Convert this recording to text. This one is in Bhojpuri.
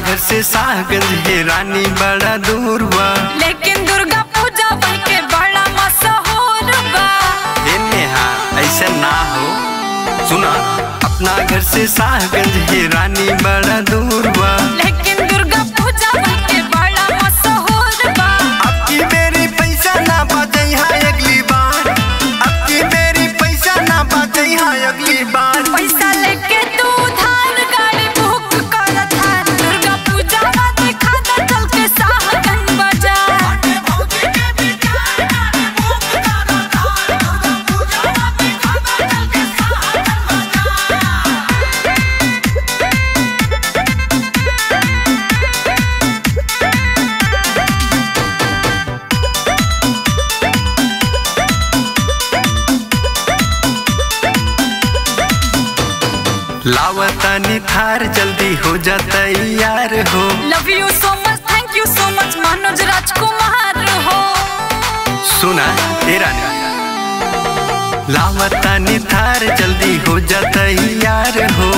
घर से साहगंज है रानी बड़ा दूर बा, लेकिन दुर्गा पूजा भाई के बड़ा मशहूर बा। नेहा ऐसा ना हो, सुना अपना घर से साहगंज है रानी बड़ा दूर बा, लेकिन दुर्गा पूजा भाई के बड़ा मशहूर बा। अब की मेरी पैसा ना बचाई है अगली बार, अब की मेरी पैसा ना बचाई है अगली बार। पैसा लेके तू उधार गाड़ी बुक कर था, दुर्गा पूजा में देखा था चल के साहगंज बाजार। लावतानी थार जल्दी हो जा तैयार हो। Love you so much, thank you so much Manoj राजकुमार हो। सुना तेरा लावतानी थार जल्दी हो जा तैयार हो।